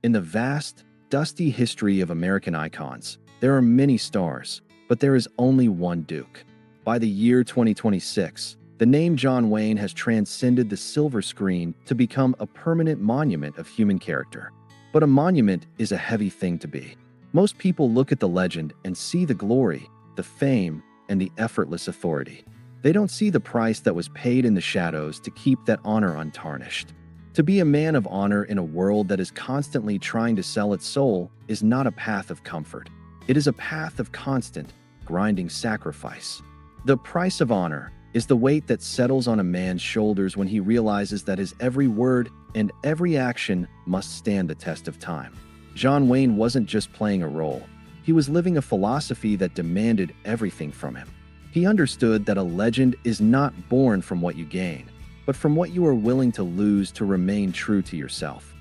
In the vast, dusty history of American icons, there are many stars, but there is only one Duke. By the year 2026, the name John Wayne has transcended the silver screen to become a permanent monument of human character. But a monument is a heavy thing to be. Most people look at the legend and see the glory, the fame, and the effortless authority. They don't see the price that was paid in the shadows to keep that honor untarnished. To be a man of honor in a world that is constantly trying to sell its soul is not a path of comfort. It is a path of constant, grinding sacrifice. The price of honor is the weight that settles on a man's shoulders when he realizes that his every word and every action must stand the test of time. John Wayne wasn't just playing a role. He was living a philosophy that demanded everything from him. He understood that a legend is not born from what you gain, but from what you are willing to lose to remain true to yourself.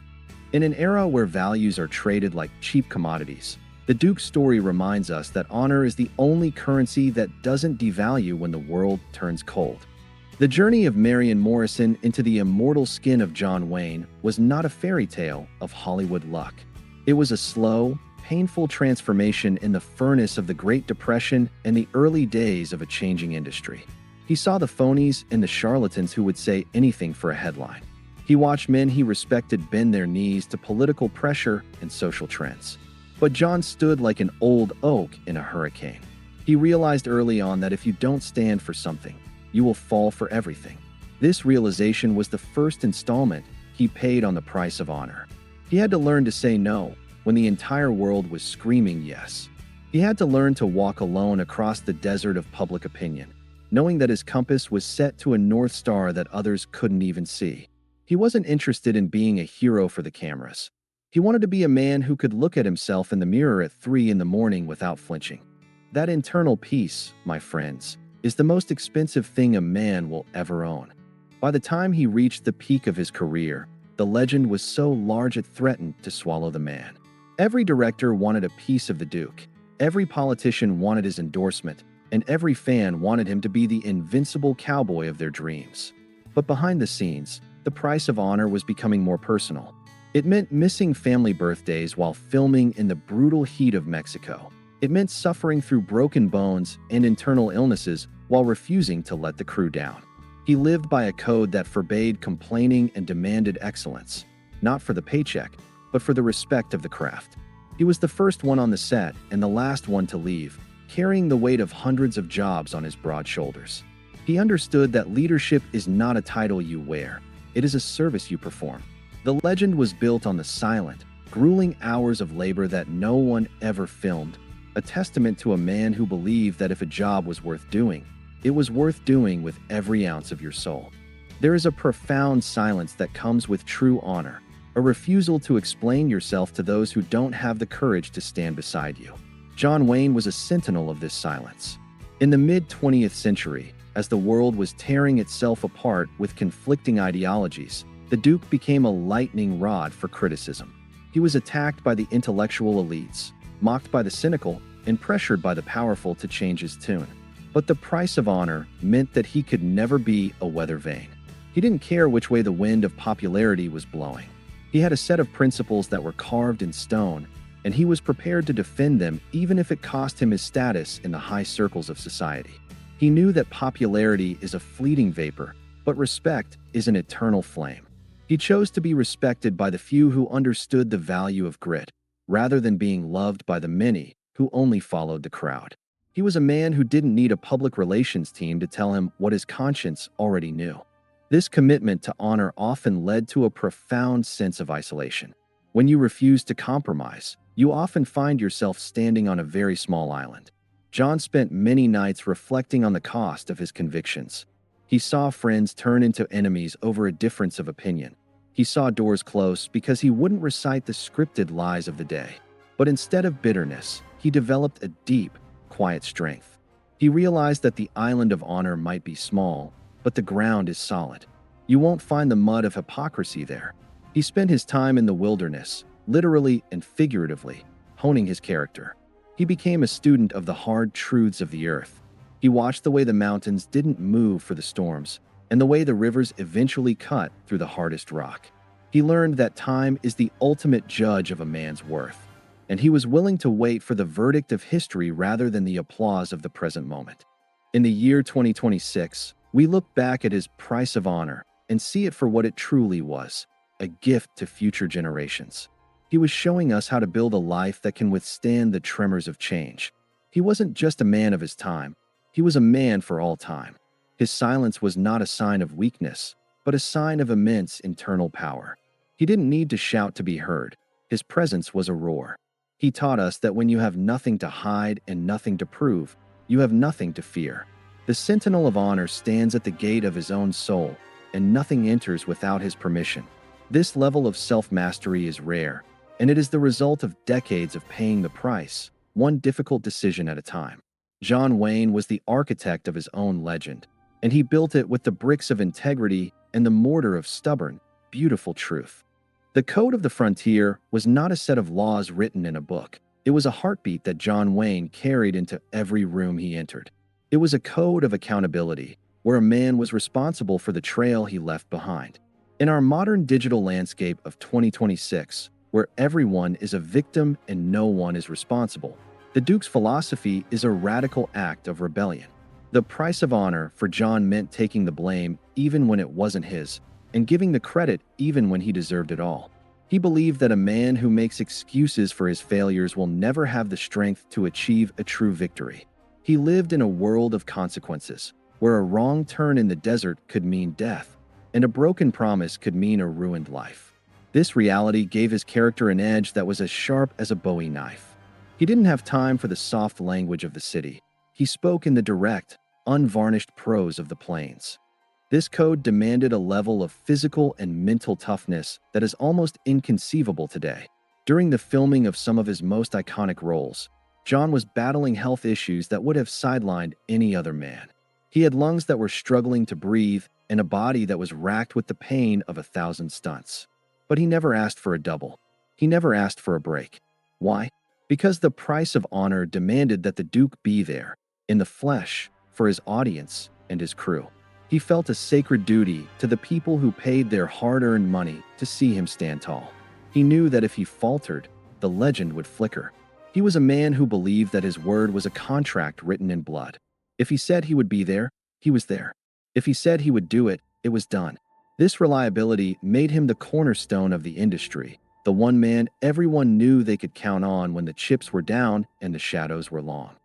In an era where values are traded like cheap commodities, the Duke's story reminds us that honor is the only currency that doesn't devalue when the world turns cold. The journey of Marion Morrison into the immortal skin of John Wayne was not a fairy tale of Hollywood luck. It was a slow, painful transformation in the furnace of the Great Depression and the early days of a changing industry. He saw the phonies and the charlatans who would say anything for a headline. He watched men he respected bend their knees to political pressure and social trends. But John stood like an old oak in a hurricane. He realized early on that if you don't stand for something, you will fall for everything. This realization was the first installment he paid on the price of honor. He had to learn to say no when the entire world was screaming yes. He had to learn to walk alone across the desert of public opinion, knowing that his compass was set to a North Star that others couldn't even see. He wasn't interested in being a hero for the cameras. He wanted to be a man who could look at himself in the mirror at 3 a.m. without flinching. That internal peace, my friends, is the most expensive thing a man will ever own. By the time he reached the peak of his career, the legend was so large it threatened to swallow the man. Every director wanted a piece of the Duke. Every politician wanted his endorsement, and every fan wanted him to be the invincible cowboy of their dreams. But behind the scenes, the price of honor was becoming more personal. It meant missing family birthdays while filming in the brutal heat of Mexico. It meant suffering through broken bones and internal illnesses while refusing to let the crew down. He lived by a code that forbade complaining and demanded excellence, not for the paycheck, but for the respect of the craft. He was the first one on the set and the last one to leave, carrying the weight of hundreds of jobs on his broad shoulders. He understood that leadership is not a title you wear, it is a service you perform. The legend was built on the silent, grueling hours of labor that no one ever filmed, a testament to a man who believed that if a job was worth doing, it was worth doing with every ounce of your soul. There is a profound silence that comes with true honor, a refusal to explain yourself to those who don't have the courage to stand beside you. John Wayne was a sentinel of this silence. In the mid-20th century, as the world was tearing itself apart with conflicting ideologies, the Duke became a lightning rod for criticism. He was attacked by the intellectual elites, mocked by the cynical, and pressured by the powerful to change his tune. But the price of honor meant that he could never be a weather vane. He didn't care which way the wind of popularity was blowing. He had a set of principles that were carved in stone, and he was prepared to defend them even if it cost him his status in the high circles of society. He knew that popularity is a fleeting vapor, but respect is an eternal flame. He chose to be respected by the few who understood the value of grit, rather than being loved by the many who only followed the crowd. He was a man who didn't need a public relations team to tell him what his conscience already knew. This commitment to honor often led to a profound sense of isolation. When you refuse to compromise, you often find yourself standing on a very small island. John spent many nights reflecting on the cost of his convictions. He saw friends turn into enemies over a difference of opinion. He saw doors close because he wouldn't recite the scripted lies of the day. But instead of bitterness, he developed a deep, quiet strength. He realized that the island of honor might be small, but the ground is solid. You won't find the mud of hypocrisy there. He spent his time in the wilderness, literally and figuratively, honing his character. He became a student of the hard truths of the earth. He watched the way the mountains didn't move for the storms, and the way the rivers eventually cut through the hardest rock. He learned that time is the ultimate judge of a man's worth, and he was willing to wait for the verdict of history rather than the applause of the present moment. In the year 2026, we look back at his price of honor and see it for what it truly was, a gift to future generations. He was showing us how to build a life that can withstand the tremors of change. He wasn't just a man of his time, he was a man for all time. His silence was not a sign of weakness, but a sign of immense internal power. He didn't need to shout to be heard. His presence was a roar. He taught us that when you have nothing to hide and nothing to prove, you have nothing to fear. The Sentinel of Honor stands at the gate of his own soul, and nothing enters without his permission. This level of self-mastery is rare, and it is the result of decades of paying the price, one difficult decision at a time. John Wayne was the architect of his own legend, and he built it with the bricks of integrity and the mortar of stubborn, beautiful truth. The Code of the Frontier was not a set of laws written in a book. It was a heartbeat that John Wayne carried into every room he entered. It was a code of accountability, where a man was responsible for the trail he left behind. In our modern digital landscape of 2026, where everyone is a victim and no one is responsible, the Duke's philosophy is a radical act of rebellion. The price of honor for John meant taking the blame even when it wasn't his, and giving the credit even when he deserved it all. He believed that a man who makes excuses for his failures will never have the strength to achieve a true victory. He lived in a world of consequences, where a wrong turn in the desert could mean death, and a broken promise could mean a ruined life. This reality gave his character an edge that was as sharp as a Bowie knife. He didn't have time for the soft language of the city. He spoke in the direct, unvarnished prose of the plains. This code demanded a level of physical and mental toughness that is almost inconceivable today. During the filming of some of his most iconic roles, John was battling health issues that would have sidelined any other man. He had lungs that were struggling to breathe and a body that was racked with the pain of 1,000 stunts. But he never asked for a double. He never asked for a break. Why? Because the price of honor demanded that the Duke be there, in the flesh, for his audience and his crew. He felt a sacred duty to the people who paid their hard-earned money to see him stand tall. He knew that if he faltered, the legend would flicker. He was a man who believed that his word was a contract written in blood. If he said he would be there, he was there. If he said he would do it, it was done. This reliability made him the cornerstone of the industry, the one man everyone knew they could count on when the chips were down and the shadows were long.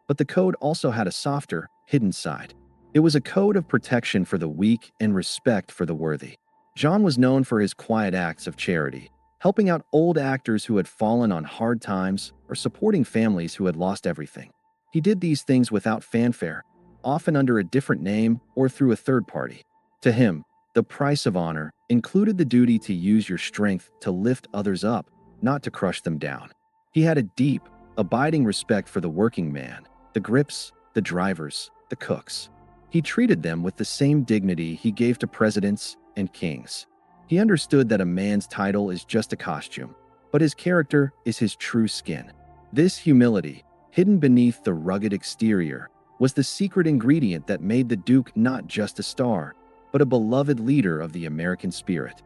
But the code also had a softer, hidden side. It was a code of protection for the weak and respect for the worthy. John was known for his quiet acts of charity, helping out old actors who had fallen on hard times or supporting families who had lost everything. He did these things without fanfare, often under a different name or through a third party. To him, the price of honor included the duty to use your strength to lift others up, not to crush them down. He had a deep, abiding respect for the working man, the grips, the drivers, the cooks. He treated them with the same dignity he gave to presidents and kings. He understood that a man's title is just a costume, but his character is his true skin. This humility, hidden beneath the rugged exterior, was the secret ingredient that made the Duke not just a star, but a beloved leader of the American spirit.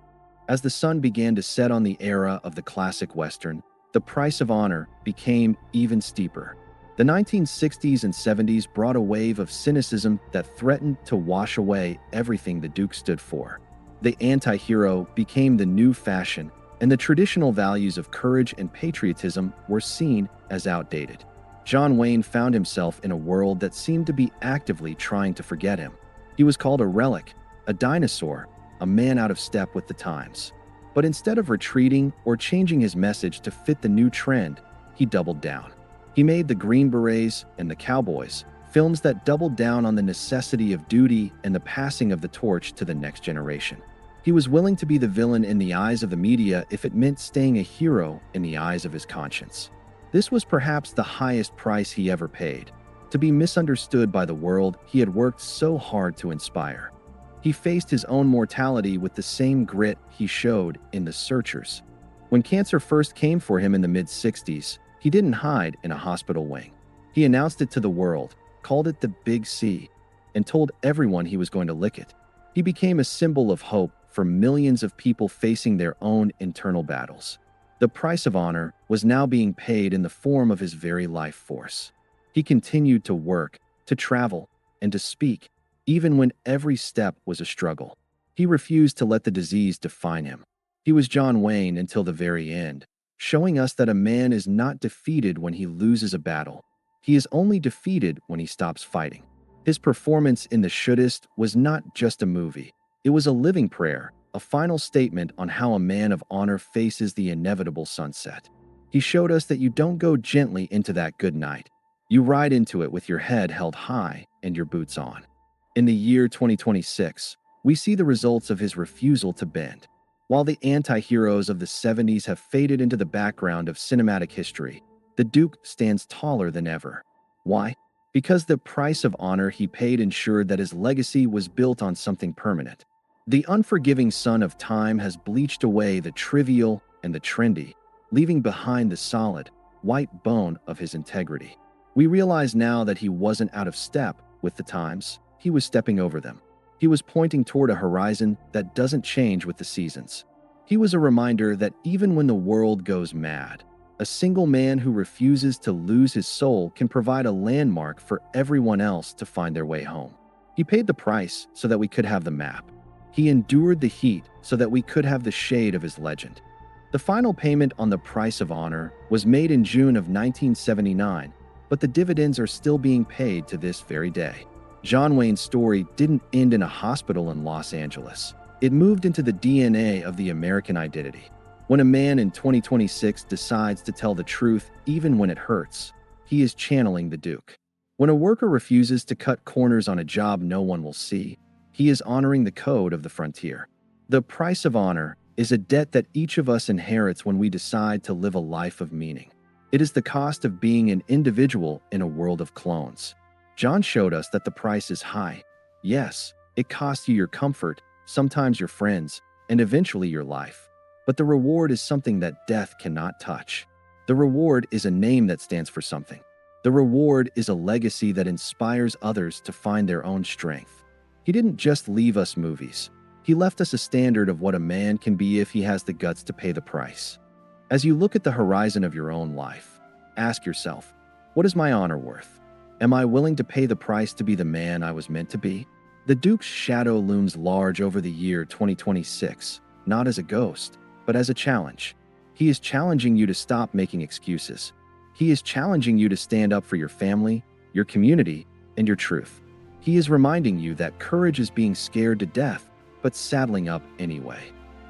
As the sun began to set on the era of the classic Western, the price of honor became even steeper. The 1960s and 70s brought a wave of cynicism that threatened to wash away everything the Duke stood for. The anti-hero became the new fashion, and the traditional values of courage and patriotism were seen as outdated. John Wayne found himself in a world that seemed to be actively trying to forget him. He was called a relic, a dinosaur, a man out of step with the times. But instead of retreating or changing his message to fit the new trend, he doubled down. He made The Green Berets and The Cowboys, films that doubled down on the necessity of duty and the passing of the torch to the next generation. He was willing to be the villain in the eyes of the media if it meant staying a hero in the eyes of his conscience. This was perhaps the highest price he ever paid, to be misunderstood by the world he had worked so hard to inspire. He faced his own mortality with the same grit he showed in The Searchers. When cancer first came for him in the mid-60s, he didn't hide in a hospital wing. He announced it to the world, called it the Big C, and told everyone he was going to lick it. He became a symbol of hope for millions of people facing their own internal battles. The price of honor was now being paid in the form of his very life force. He continued to work, to travel, and to speak, even when every step was a struggle. He refused to let the disease define him. He was John Wayne until the very end, showing us that a man is not defeated when he loses a battle. He is only defeated when he stops fighting. His performance in The Shouldest was not just a movie. It was a living prayer, a final statement on how a man of honor faces the inevitable sunset. He showed us that you don't go gently into that good night. You ride into it with your head held high and your boots on. In the year 2026, we see the results of his refusal to bend. While the anti-heroes of the 70s have faded into the background of cinematic history, the Duke stands taller than ever. Why? Because the price of honor he paid ensured that his legacy was built on something permanent. The unforgiving sun of time has bleached away the trivial and the trendy, leaving behind the solid, white bone of his integrity. We realize now that he wasn't out of step with the times, he was stepping over them. He was pointing toward a horizon that doesn't change with the seasons. He was a reminder that even when the world goes mad, a single man who refuses to lose his soul can provide a landmark for everyone else to find their way home. He paid the price so that we could have the map. He endured the heat so that we could have the shade of his legend. The final payment on the price of honor was made in June of 1979, but the dividends are still being paid to this very day. John Wayne's story didn't end in a hospital in Los Angeles. It moved into the DNA of the American identity. When a man in 2026 decides to tell the truth even when it hurts, he is channeling the Duke. When a worker refuses to cut corners on a job no one will see, he is honoring the code of the frontier. The price of honor is a debt that each of us inherits when we decide to live a life of meaning. It is the cost of being an individual in a world of clones. John showed us that the price is high. Yes, it costs you your comfort, sometimes your friends, and eventually your life. But the reward is something that death cannot touch. The reward is a name that stands for something. The reward is a legacy that inspires others to find their own strength. He didn't just leave us movies. He left us a standard of what a man can be if he has the guts to pay the price. As you look at the horizon of your own life, ask yourself, what is my honor worth? Am I willing to pay the price to be the man I was meant to be? The Duke's shadow looms large over the year 2026, not as a ghost, but as a challenge. He is challenging you to stop making excuses. He is challenging you to stand up for your family, your community, and your truth. He is reminding you that courage is being scared to death, but saddling up anyway.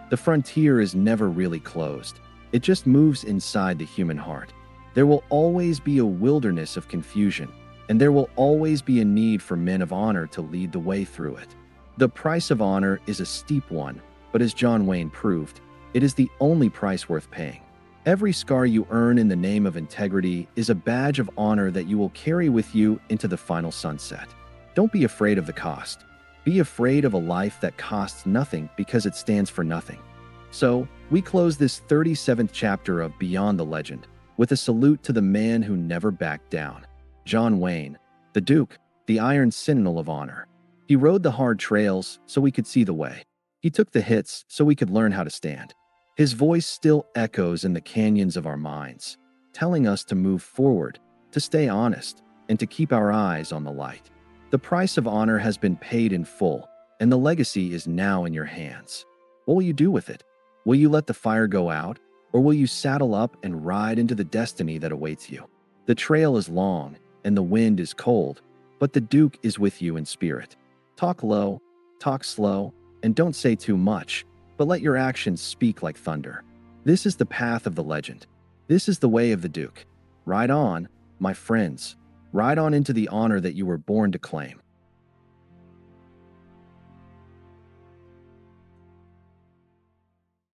The frontier is never really closed. It just moves inside the human heart. There will always be a wilderness of confusion, and there will always be a need for men of honor to lead the way through it. The price of honor is a steep one, but as John Wayne proved, it is the only price worth paying. Every scar you earn in the name of integrity is a badge of honor that you will carry with you into the final sunset. Don't be afraid of the cost. Be afraid of a life that costs nothing because it stands for nothing. So, we close this 37th chapter of Beyond the Legend with a salute to the man who never backed down. John Wayne, the Duke, the Iron Sentinel of honor. He rode the hard trails so we could see the way. He took the hits so we could learn how to stand. His voice still echoes in the canyons of our minds, telling us to move forward, to stay honest, and to keep our eyes on the light. The price of honor has been paid in full, and the legacy is now in your hands. What will you do with it? Will you let the fire go out, or will you saddle up and ride into the destiny that awaits you? The trail is long, and the wind is cold, but the Duke is with you in spirit. Talk low, talk slow, and don't say too much, but let your actions speak like thunder. This is the path of the legend. This is the way of the Duke. Ride on, my friends. Ride on into the honor that you were born to claim.